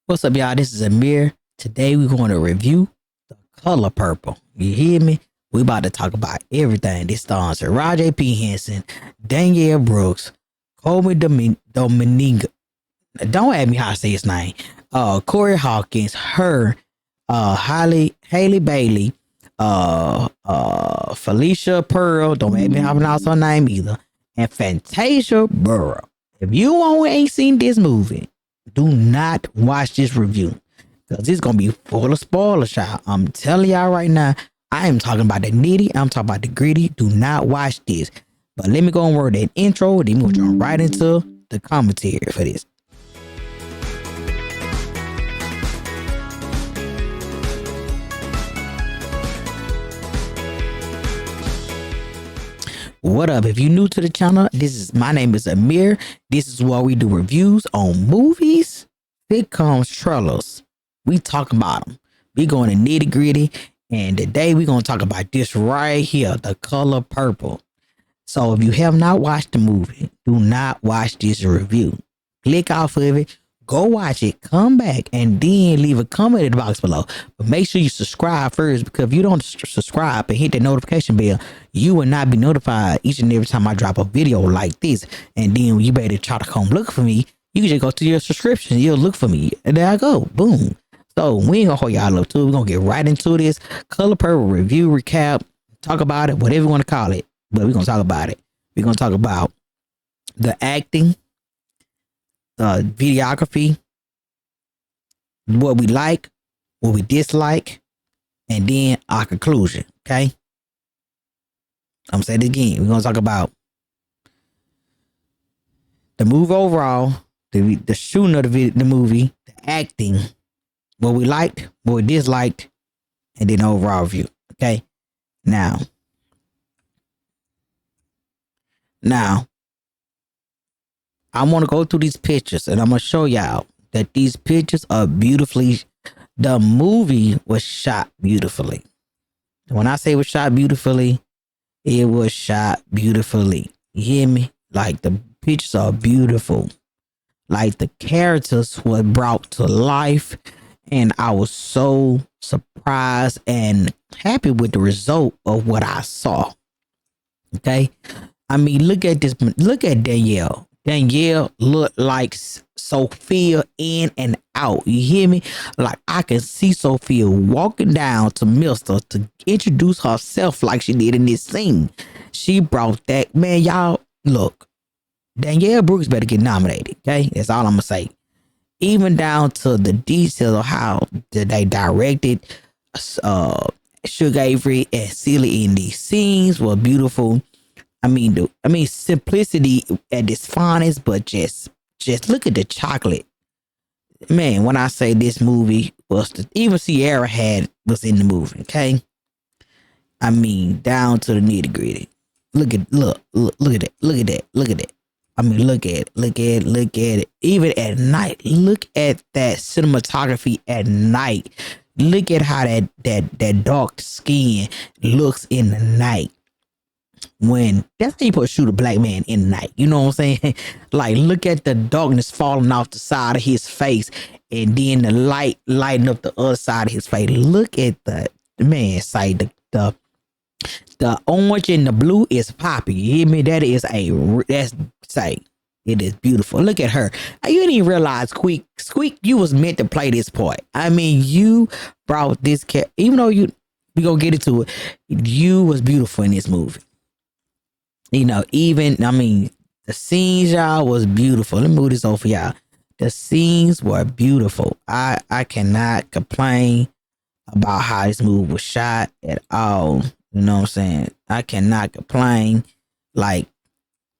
What's up, y'all? This is Amir. Today we're going to review The Color Purple. You hear me? We about to talk about everything. This stars Roger P. Henson, Danielle Brooks, Colby Domingue. Don't ask me how to say his name. Corey Hawkins, her, Haley Bailey, Felicia Pearl. Don't ask me how to pronounce her name either. And Fantasia Burrow. If you ain't seen this movie, do not watch this review because it's gonna be full of spoilers, y'all. I'm telling y'all right now. I am talking about the nitty. I'm talking about the gritty. Do not watch this. But let me go and word that intro. Then we'll jump right into the commentary for this. What up? If you're new to the channel, my name is Amir. This is where we do reviews on movies, sitcoms, trailers. We talk about them. We going to nitty gritty, and today we gonna talk about this right here, The Color Purple. So if you have not watched the movie, do not watch this review. Click off of it. Go watch it, come back, and then leave a comment in the box below. But make sure you subscribe first, because if you don't subscribe and hit the notification bell, you will not be notified each and every time I drop a video like this. And then you better try to come look for me. You can just go to your subscription. You'll look for me. And there I go. Boom. So we ain't gonna hold y'all up to it. We're gonna get right into this Color Purple review, recap, talk about it, whatever you want to call it. But we're gonna talk about it. We're gonna talk about the acting, the videography, what we like, what we dislike, and then our conclusion. Okay, I'm gonna say it again. We're gonna talk about the movie overall, the shooting of the movie, the acting, what we liked, what we disliked, and then overall view. Okay, now I want to go through these pictures, and I'm going to show y'all that these pictures are beautifully. The movie was shot beautifully. When I say it was shot beautifully, it was shot beautifully. You hear me? Like, the pictures are beautiful. Like, the characters were brought to life, and I was so surprised and happy with the result of what I saw. Okay? I mean, look at this. Look at Danielle. Danielle looked like Sophia in and out. You hear me? Like, I can see Sophia walking down to Mister to introduce herself like she did in this scene. She brought that. Man, y'all, look. Danielle Brooks better get nominated. Okay? That's all I'm going to say. Even down to the detail of how they directed Sugar Avery and Celie in these scenes were beautiful. I mean, simplicity at its finest, but just look at the chocolate. Man, when I say this movie was even H.E.R. was in the movie, okay? I mean, down to the nitty gritty. Look at that. I mean, look at it. Even at night, look at that cinematography at night. Look at how that dark skin looks in the night. When that's how you put shoot a black man in the night, you know what I'm saying? Like, look at the darkness falling off the side of his face, and then the light lighting up the other side of his face. Look at the man say the orange and the blue is poppy. You hear me? It is beautiful. Look at her. You didn't even realize Squeak, you was meant to play this part. I mean, you brought this cat, even though we gonna get into it. You was beautiful in this movie. You know, the scenes, y'all, was beautiful. Let me move this over for y'all. The scenes were beautiful. I cannot complain about how this movie was shot at all. You know what I'm saying? I cannot complain. Like,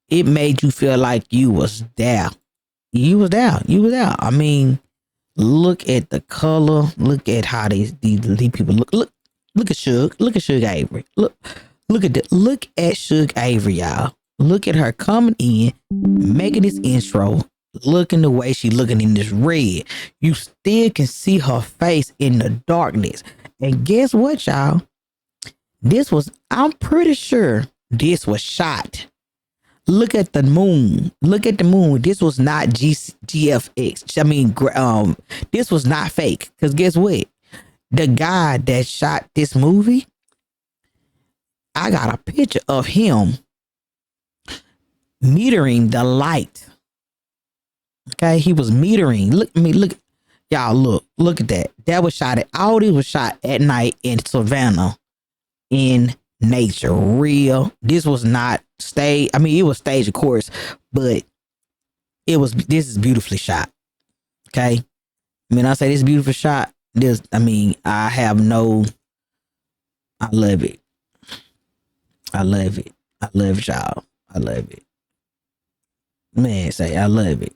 it made you feel like you was there. You was there. I mean, look at the color. Look at how these people look. Look at Suge. Look at Suge Avery. Look at Suge Avery, y'all. Look at her coming in, making this intro, looking the way she looking in this red. You still can see her face in the darkness. And guess what, y'all? I'm pretty sure this was shot Look at the moon. Look at the moon. This was not GFX. I mean, this was not fake. Because guess what? The guy that shot this movie, I got a picture of him metering the light. Okay, he was metering. Look, y'all. Look at that. That was shot at. All this was shot at night in Savannah, in nature, real. This was not staged. I mean, it was staged, of course, but it was. This is beautifully shot. Okay, I mean, I say this beautiful shot. This, I mean, I have no. I love it. I love it. I love it, y'all. I love it. Man, say I love it.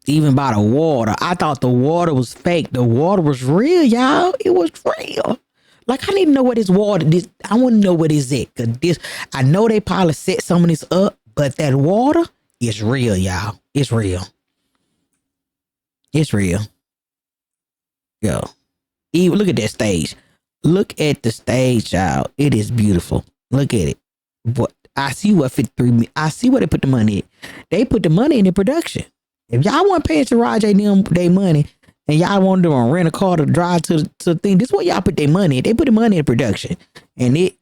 Even by the water, I thought the water was fake. The water was real, y'all. It was real. Like, I need to know what this water. I want to know what is it. Cause this, I know they probably set some of this up, but that water is real, y'all. It's real. It's real. Yo, even look at that stage. Look at the stage, y'all. It is beautiful. Look at it. What I see, what 53. I see where they put the money in. They put the money in the production. If y'all want to pay Taraji them their money, and y'all want them to rent a car to drive to the thing, this is where y'all put their money. They put the money in production, and hey,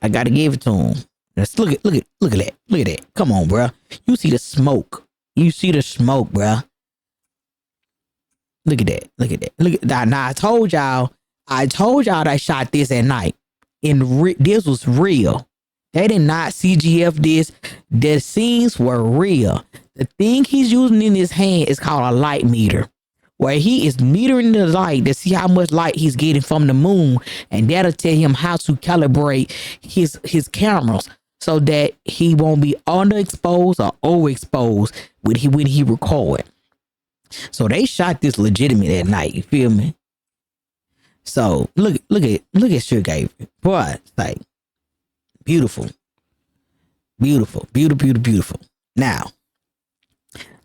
I gotta give it to them. Let's look at that. Come on, bro. You see the smoke. You see the smoke, bro. Look at that. Look at that. Now I told y'all I shot this at night, and this was real. They did not CGF this. The scenes were real. The thing he's using in his hand is called a light meter, where he is metering the light to see how much light he's getting from the moon, and that'll tell him how to calibrate his cameras so that he won't be underexposed or overexposed when he record. So they shot this legitimate at night. You feel me? So look at Sugar. Boy, like. Beautiful. Now,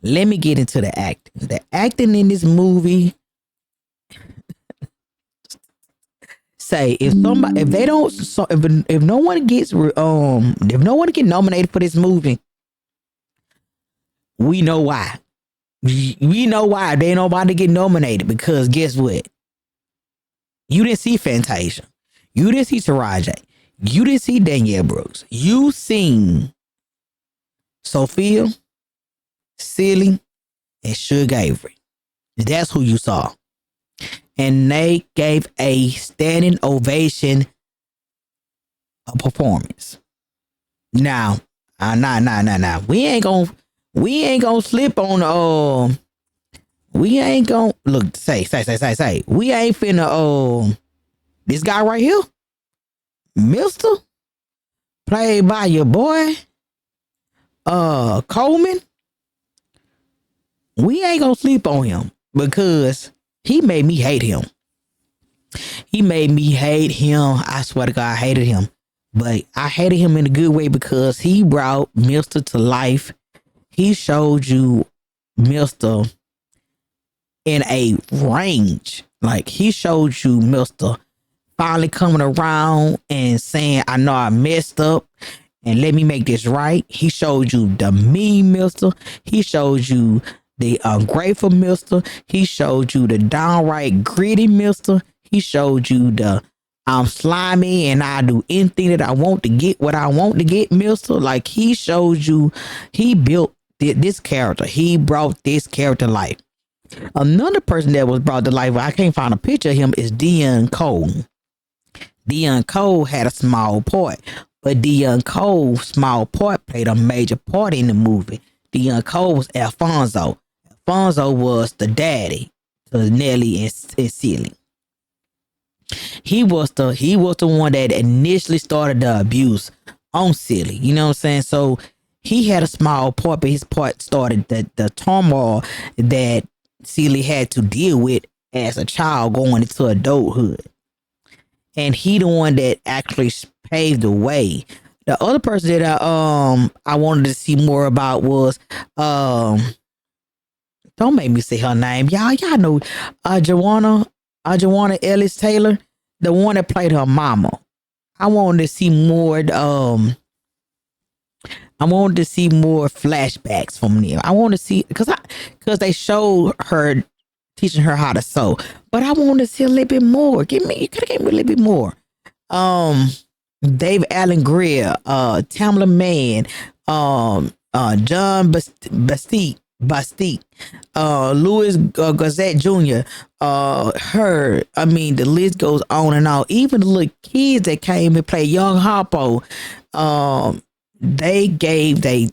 let me get into the acting. The acting in this movie. Say if no one gets nominated for this movie, we know why. We know why they ain't nobody get nominated, because guess what? You didn't see Fantasia. You didn't see Taraji. You didn't see Danielle Brooks. You seen Sophia, Silly, and Suge Avery. That's who you saw. And they gave a standing ovation a performance. Now, We ain't gonna slip on we ain't gonna look say. We ain't finna this guy right here. Mister, played by your boy, Coleman. We ain't gonna sleep on him because he made me hate him. I swear to God, I hated him. But I hated him in a good way because he brought Mister to life. He showed you Mister in a range. Like, he showed you Mister finally coming around and saying, I know I messed up and let me make this right. He showed you the mean Mister. He showed you the ungrateful Mister. He showed you the downright gritty Mister. He showed you the I'm slimy and I do anything that I want to get what I want to get Mister. Like, he showed you, he built this character. He brought this character to life. Another person that was brought to life, I can't find a picture of him, is Deon Cole. Deon Cole had a small part, but Deon Cole's small part played a major part in the movie. Deon Cole was Alfonso. Alfonso was the daddy to Nelly and Celie. He was the one that initially started the abuse on Celie. You know what I'm saying? So he had a small part, but his part started the turmoil that Celie had to deal with as a child going into adulthood. And he the one that actually paved the way. The other person that I wanted to see more about was don't make me say her name. Y'all know Joanna Ellis Taylor, the one that played her mama. I wanted to see more. I wanted to see more flashbacks from them. I want to see because they showed her teaching her how to sew, but I want to see a little bit more. You could have gave me a little bit more. Um, Dave Allen Greer, Tamla Mann, John Bastique, Louis Gazette Jr., her. I mean, the list goes on and on. Even the little kids that came and played young Harpo, they gave they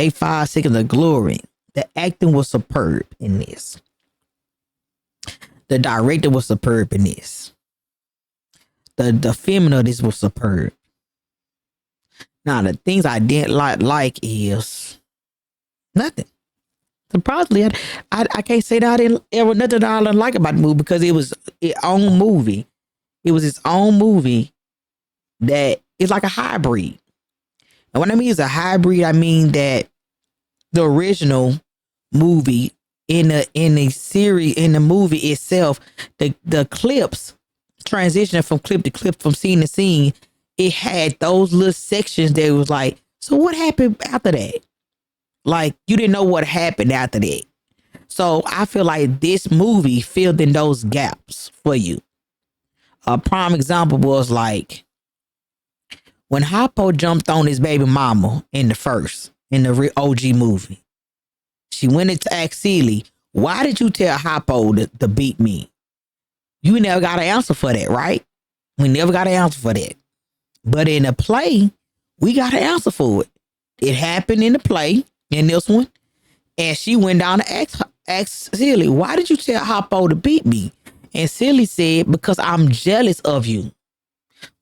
5 seconds of glory. The acting was superb in this. The director was superb in this. The filming of this was superb. Now the things I didn't like is nothing. Surprisingly, I can't say that I didn't ever nothing that I didn't like about the movie because it was its own movie. It was its own movie that is like a hybrid. And what I mean is a hybrid, I mean that the original movie in the series in the movie itself, the clips transitioning from clip to clip, from scene to scene, it had those little sections that was like, so what happened after that? Like you didn't know what happened after that. So I feel like this movie filled in those gaps for you. A prime example was like when Harpo jumped on his baby mama in the OG movie. She went into ask Celie, why did you tell Harpo to beat me? You never got an answer for that, right? We never got an answer for that. But in the play, we got an answer for it. It happened in the play, in this one. And she went down to ask Celie, why did you tell Harpo to beat me? And Celie said, because I'm jealous of you.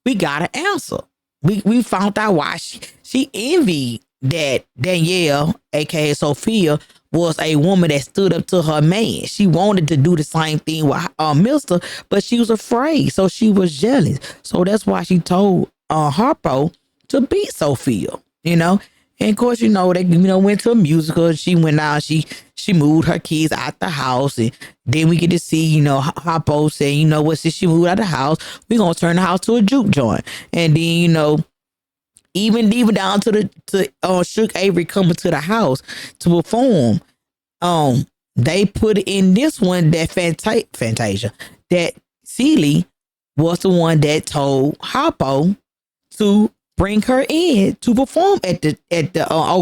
We got an answer. We found out why she envied that Danielle, aka Sophia, was a woman that stood up to her man. She wanted to do the same thing with Mister, but she was afraid, so she was jealous. So that's why she told Harpo to beat Sophia. You know, and of course, they went to a musical. She went out. She moved her kids out the house, and then we get to see Harpo say, since she moved out the house, we gonna turn the house to a juke joint, and then even down to Shook Avery coming to the house to perform. They put in this one that Fantasia, that Celie was the one that told Harpo to bring her in to perform at the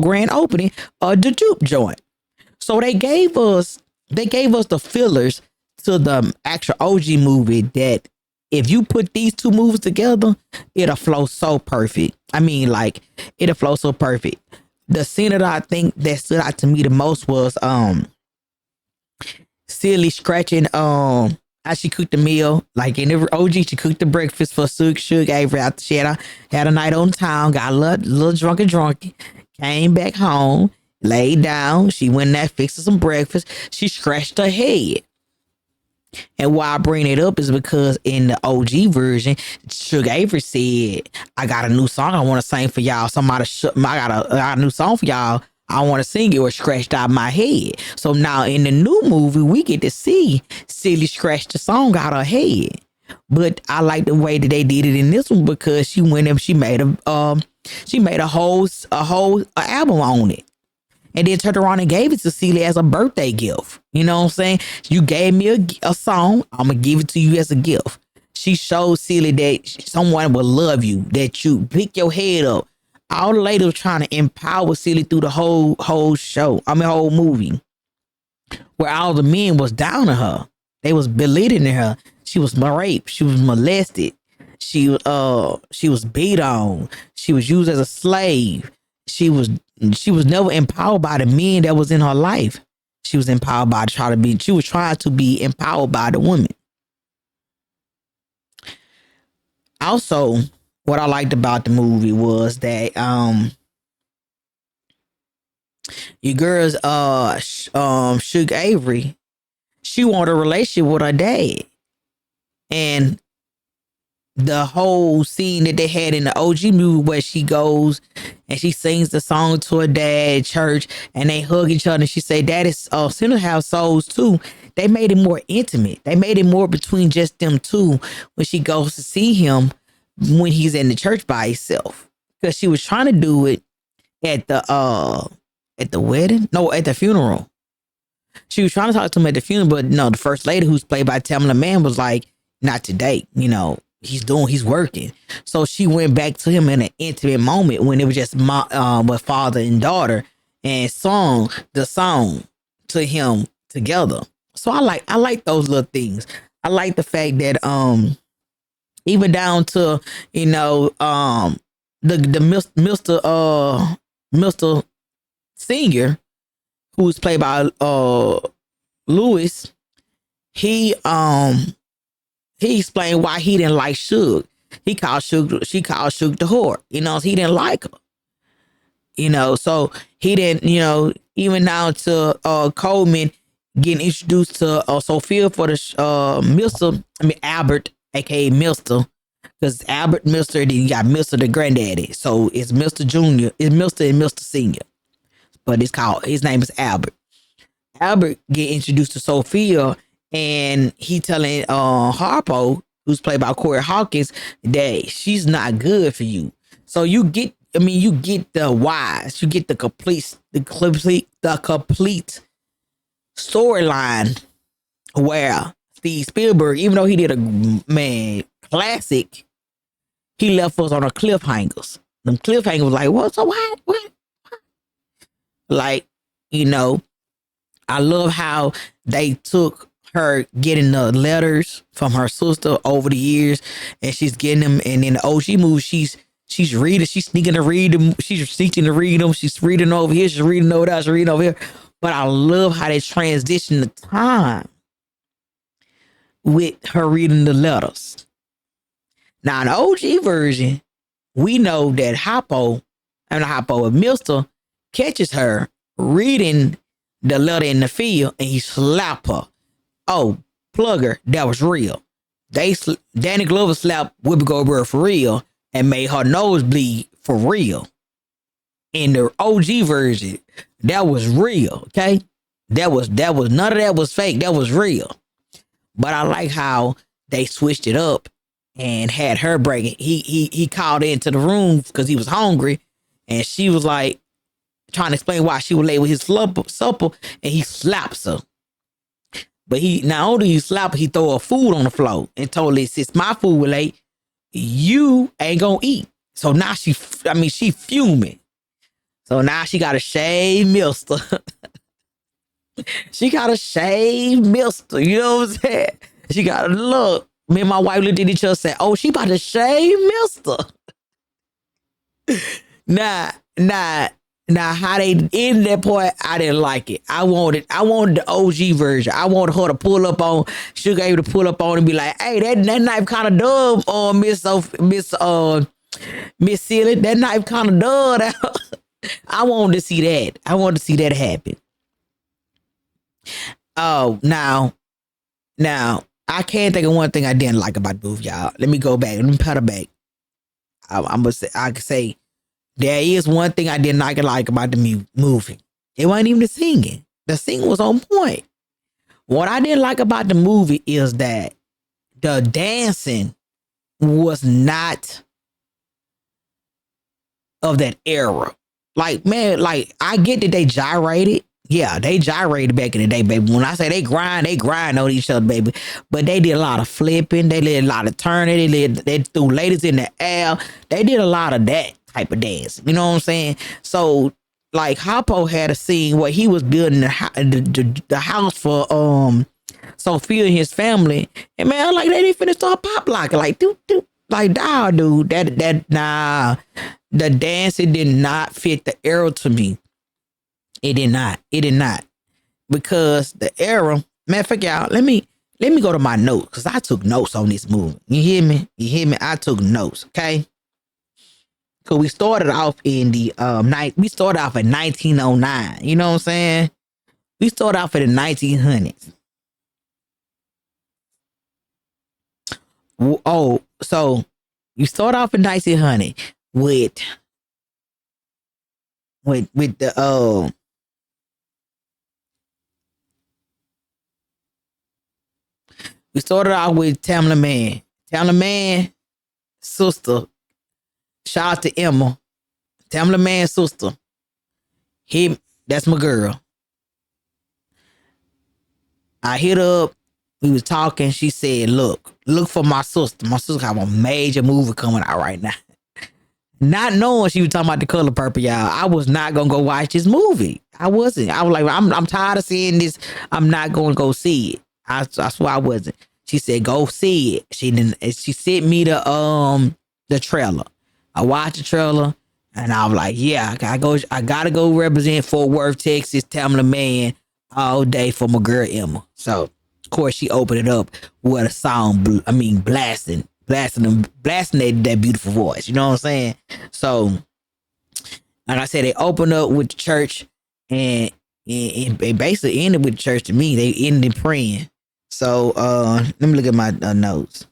grand opening of the juke joint. So they gave us the fillers to the actual OG movie that if you put these two movies together, it'll flow so perfect. I mean, like, it'll flow so perfect. The scene that I think that stood out to me the most was Celie scratching how she cooked the meal. Like in the OG, she cooked the breakfast for Suge Avery after she had a night on town, got a little drunky, came back home, laid down. She went there, fixed some breakfast. She scratched her head. And why I bring it up is because in the OG version, Suge Avery said, I got a new song I want to sing for y'all. I got a new song for y'all. I want to sing it or scratched out my head. So now in the new movie, we get to see Celie scratch the song out her head. But I like the way that they did it in this one because she went and she made a whole album on it. And then turned around and gave it to Celie as a birthday gift. You know what I'm saying? You gave me a song. I'm going to give it to you as a gift. She showed Celie that someone will love you, that you pick your head up. All the ladies were trying to empower Celie through the whole whole movie. Where all the men was down on her. They was belittling her. She was raped. She was molested. She was beat on. She was used as a slave. She was never empowered by the men that was in her life. She was empowered by she was trying to be empowered by the women. Also, what I liked about the movie was that your girl's Suge Avery, she wanted a relationship with her dad. And the whole scene that they had in the OG movie where she goes and she sings the song to her dad at church and they hug each other and she say, that is sinners have souls too. They made it more intimate. They made it more between just them two when she goes to see him when he's in the church by himself, because she was trying to do it at the wedding, no, at the funeral. She was trying to talk to him at the funeral, but no, the first lady, who's played by Tamala Mann, was like, not today. He's working. So she went back to him in an intimate moment when it was just with father and daughter, and sung the song to him together. So I like those little things. I like the fact that even down to the Mr. Senior, who's played by Lewis. He explained why he didn't like Suge. She called Suge the whore. He didn't like her. So he didn't, even now to Coleman getting introduced to Sophia for the Albert, aka Mister, because Albert Mister, then you got Mister the granddaddy. So it's Mister Junior, it's Mister and Mister Senior, but his name is Albert. Albert get introduced to Sophia, and he telling Harpo, who's played by Corey Hawkins, that she's not good for you. So you get the whys, you get the complete storyline, where Steve Spielberg, even though he did a classic, he left us on a cliffhangers. Them cliffhangers was like, what? So what? Like, I love how they took her getting the letters from her sister over the years, and she's getting them. And in the OG movie, she's reading, she's sneaking to read them, she's sneaking to read them, she's reading over here, she's reading over there, she's reading over here. But I love how they transition the time with her reading the letters. Now, in the OG version, we know that Mister catches her reading the letter in the field, and he slapped her. Oh, plugger, that was real. Danny Glover slapped Whoopi Goldberg for real and made her nose bleed for real. In the OG version, that was real. Okay, that was none of that was fake. That was real. But I like how they switched it up and had her break it. He called into the room because he was hungry, and she was like trying to explain why she was late with his supper, and he slaps her. But he not only he slapped her, he throw her food on the floor and told her, since my food was late, you ain't gonna eat. So now she fuming. So now she got to shave Mister. She got to shave Mister. You know what I'm saying? She got to look. Me and my wife looked at each other and said, oh, she about to shave Mister. Now, how they ended that part, I didn't like it. I wanted the OG version. I wanted her to pull up on, Sugar able to pull up on and be like, hey, that knife kind of dumb on Miss Silly. That knife kind of dumb. I wanted to see that. I wanted to see that happen. Oh, now, I can't think of one thing I didn't like about the movie, y'all. Let me go back. Let me pedal back. I could say there is one thing I did not like about the movie. It wasn't even the singing. The singing was on point. What I didn't like about the movie is that the dancing was not of that era. Like, man, like, I get that they gyrated. Yeah, they gyrated back in the day, baby. When I say they grind on each other, baby. But they did a lot of flipping. They did a lot of turning. They threw ladies in the air. They did a lot of that type of dance. You know what I'm saying? So, like, Harpo had a scene where he was building the house for Sophia and his family. And man, like, they didn't finish start pop locking. Like, like, nah, dude. Nah. The dancing did not fit the era to me. It did not. Because the era, matter of fact, y'all, let me go to my notes, because I took notes on this movie. You hear me? I took notes, okay? Because we started off in the we started off in 1909. You know what I'm saying? We started off in the 1900s. Oh, so you start off in 1900 with the we started out with Tamla Man. Tamla Man sister. Shout out to Emma, Tamla man's sister. Him, that's my girl. I hit her up. We was talking. She said, look for my sister. My sister have a major movie coming out right now." Not knowing she was talking about The Color Purple, y'all. I was not gonna go watch this movie. I wasn't. I was like, I'm tired of seeing this. I'm not gonna go see it. I swear I wasn't. She said, go see it. She didn't. She sent me the trailer. I watched the trailer and I was like, yeah, I gotta go represent Fort Worth, Texas, Tamla man all day for my girl Emma. So of course she opened it up with a song. Blasting that beautiful voice. You know what I'm saying? So, like I said, they opened up with the church and it basically ended with the church to me. They ended praying. So, let me look at my notes.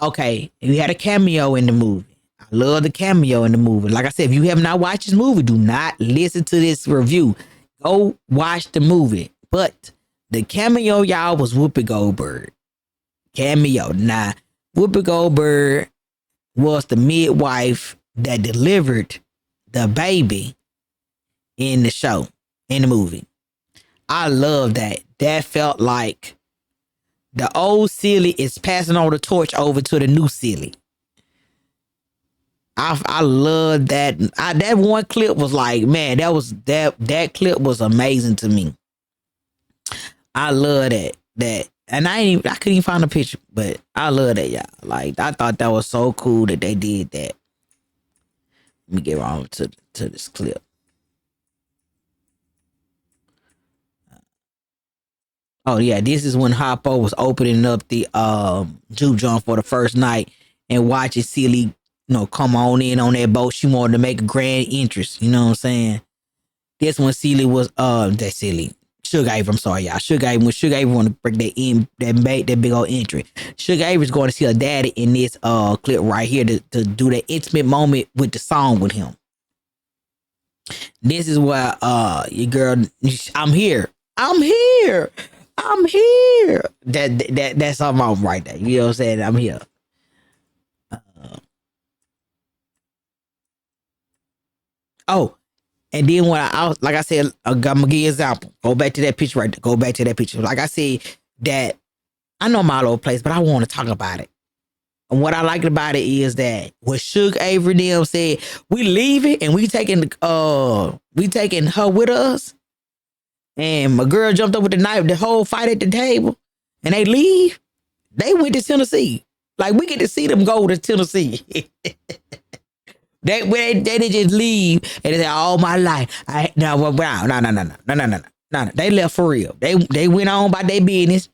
Okay, we had a cameo in the movie. I love the cameo in the movie. Like I said, if you have not watched this movie, do not listen to this review. Go watch the movie. But the cameo, y'all, was Whoopi Goldberg. Cameo. Now, Whoopi Goldberg was the midwife that delivered the baby in the show, in the movie. I love that. That felt like the old Silly is passing on the torch over to the new Silly. I love that. That one clip was like, man, that clip was amazing to me. I love that. And I couldn't even find a picture, but I love that, y'all. Like, I thought that was so cool that they did that. Let me get on to this clip. Oh yeah, this is when Hoppo was opening up the juke joint for the first night and watching Silly, come on in on that boat. She wanted to make a grand entrance. You know what I'm saying? This one Silly was that Silly. Sugar Avery, I'm sorry, y'all. When Sugar Avery want to break that big old entry. Sugar Avery's going to see her daddy in this clip right here to do that intimate moment with the song with him. This is where your girl, I'm here. I'm here. I'm here. That's something right there. You know what I'm saying? I'm here. Oh, and then when I was, like I said, I'm gonna give you an example. Go back to that picture right there. Go back to that picture. Like I said, that I know my little place, but I want to talk about it. And what I liked about it is that when Suge Avery them said we leaving and we taking her with us, and my girl jumped up with the knife, the whole fight at the table, and they leave. They went to Tennessee. Like, we get to see them go to Tennessee. they didn't just leave and they say, all my life. No. They left for real. They went on by their business.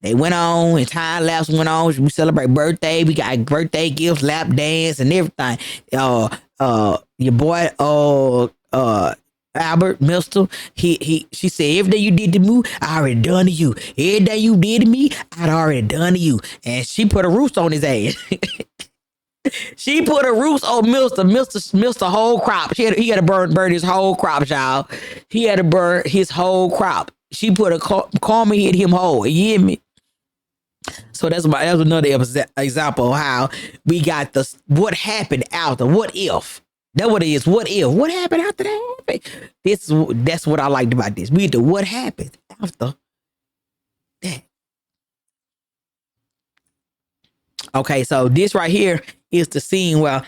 They went on and time lapse went on. We celebrate birthday. We got birthday gifts, lap dance, and everything. Your boy, Albert Mister, she said, everything you did to me, I already done to you. Everything you did to me, I'd already done to you. And she put a roost on his ass. She put a roost on Mister whole crop. He had to burn his whole crop, y'all. He had to burn his whole crop. She put a karma hit him whole. You hear me? So that's another example of how we got what happened after. What if? That's what it is. What if? What happened after that happened? That's what I liked about this. We the what happened after that. Okay, so this right here is the scene where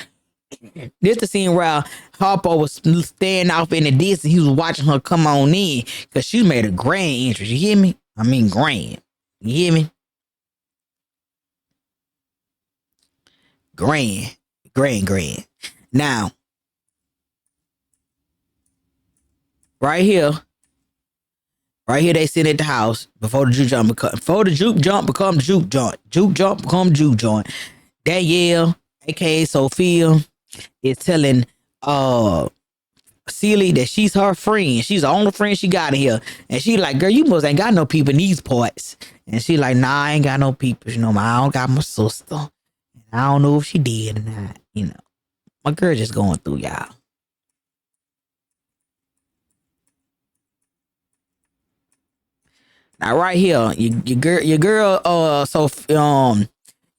Harpo was standing off in the distance. He was watching her come on in because she made a grand entrance. You hear me? I mean grand. You hear me? Grand. Now, right here, they sit at the house before the juke jump become the juke joint. Juke jump become juke joint. Danielle, aka Sophia, is telling Celie that she's her friend. She's the only friend she got in here. And she like, girl, you must ain't got no people in these parts. And she like, nah, I ain't got no people. I don't got my sister. I don't know if she did or not. My girl just going through, y'all. Now right here, your girl,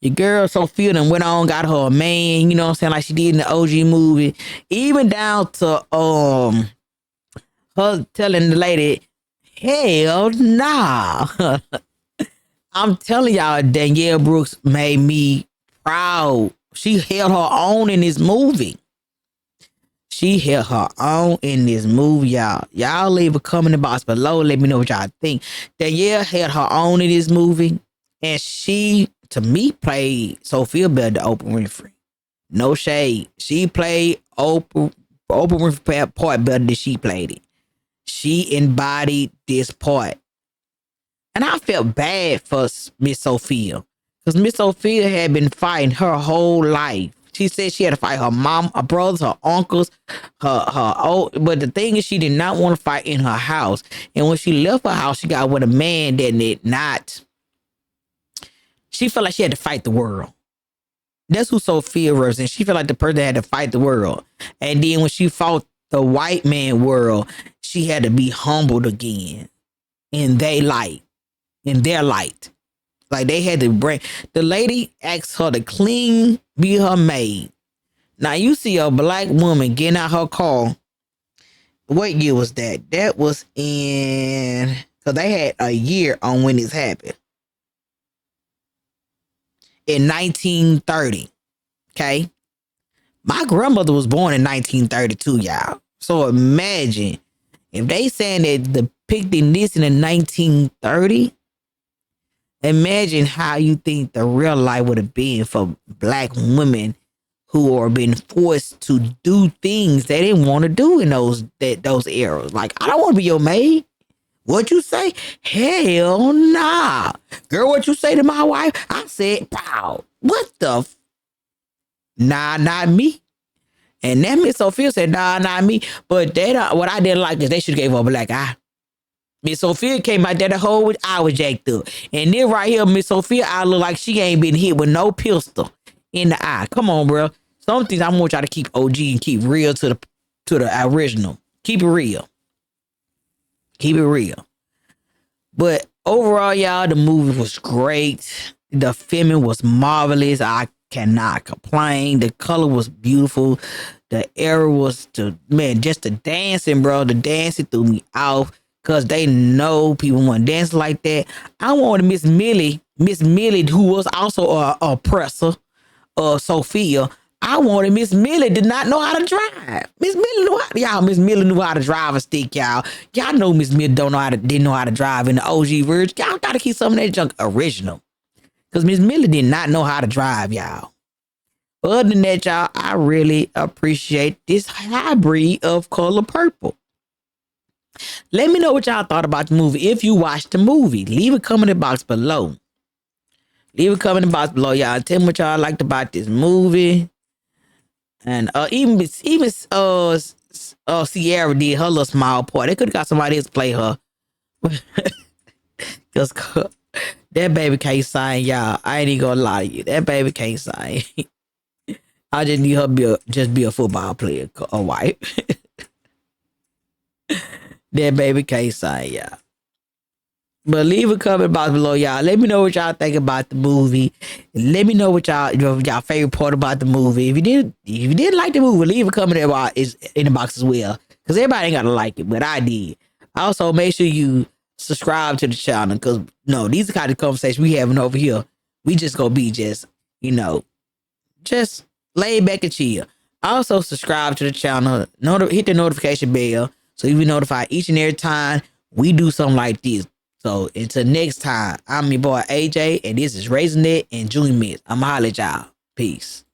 Your girl Sophia done went on, got her a man, you know what I'm saying, like she did in the OG movie. Even down to her telling the lady, hell nah. I'm telling y'all, Danielle Brooks made me proud. She held her own in this movie. She held her own in this movie, y'all. Y'all leave a comment in the box below. Let me know what y'all think. Danielle held her own in this movie. And she, to me, played Sophia better than Oprah Winfrey. No shade. She played Oprah Winfrey part better than she played it. She embodied this part. And I felt bad for Miss Sophia. Because Miss Sophia had been fighting her whole life. She said she had to fight her mom, her brothers, her uncles, her old. But the thing is, she did not want to fight in her house. And when she left her house, she got with a man that did not. She felt like she had to fight the world. That's who Sophia was, and she felt like the person that had to fight the world. And then when she fought the white man world, she had to be humbled again in their light. Like they had to bring the lady asked her to be her maid. Now you see a black woman getting out her car. What year was that? That was in, because they had a year on when this happened. In 1930. Okay. My grandmother was born in 1932, y'all. So imagine if they saying that depicting this in the 1930, imagine how you think the real life would have been for black women who are being forced to do things they didn't want to do in those eras. Like, I don't want to be your maid. What you say? Hell nah. Girl, what you say to my wife? I said, wow. What the nah, not me. And then Miss Sophia said, nah, not me. But what I didn't like is they should have gave her a black eye. Miss Sophia came out there the whole eye was jacked up. And then right here, Miss Sophia, I look like she ain't been hit with no pistol in the eye. Come on, bro. Some things I want y'all to keep OG and keep real to the original. Keep it real. Keep it real. But overall, y'all, the movie was great. The filming was marvelous. I cannot complain. The color was beautiful. The era was just the dancing, bro. The dancing threw me off because they know people want to dance like that. I wanted Miss Millie, who was also a oppressor, Sophia. I wanted Miss Millie did not know how to drive. Miss Millie knew how to drive a stick, y'all. Y'all know Miss Millie didn't know how to drive in the OG version. Y'all gotta keep some of that junk original. Because Miss Millie did not know how to drive, y'all. Other than that, y'all, I really appreciate this hybrid of color purple. Let me know what y'all thought about the movie. If you watched the movie, leave a comment in the box below. Leave a comment in the box below, y'all. Tell me what y'all liked about this movie. And even H.E.R. did her little small part. They could have got somebody else to play her. Because that baby can't sing, y'all. I ain't even gonna lie to you. That baby can't sing. I just need her be a football player, a wife. That baby can't sing, y'all. But leave a comment box below, y'all. Let me know what y'all think about the movie. Let me know what y'all favorite part about the movie. If you didn't like the movie, leave a comment in the box as well. Because everybody ain't gotta like it, but I did. Also, make sure you subscribe to the channel. Because these are the kind of conversations we having over here. We just gonna be just lay back and chill. Also, subscribe to the channel. Hit the notification bell so you be notified each and every time we do something like this. So until next time, I'm your boy AJ, and this is Raising It and Junior Miss. I'm holla at y'all. Peace.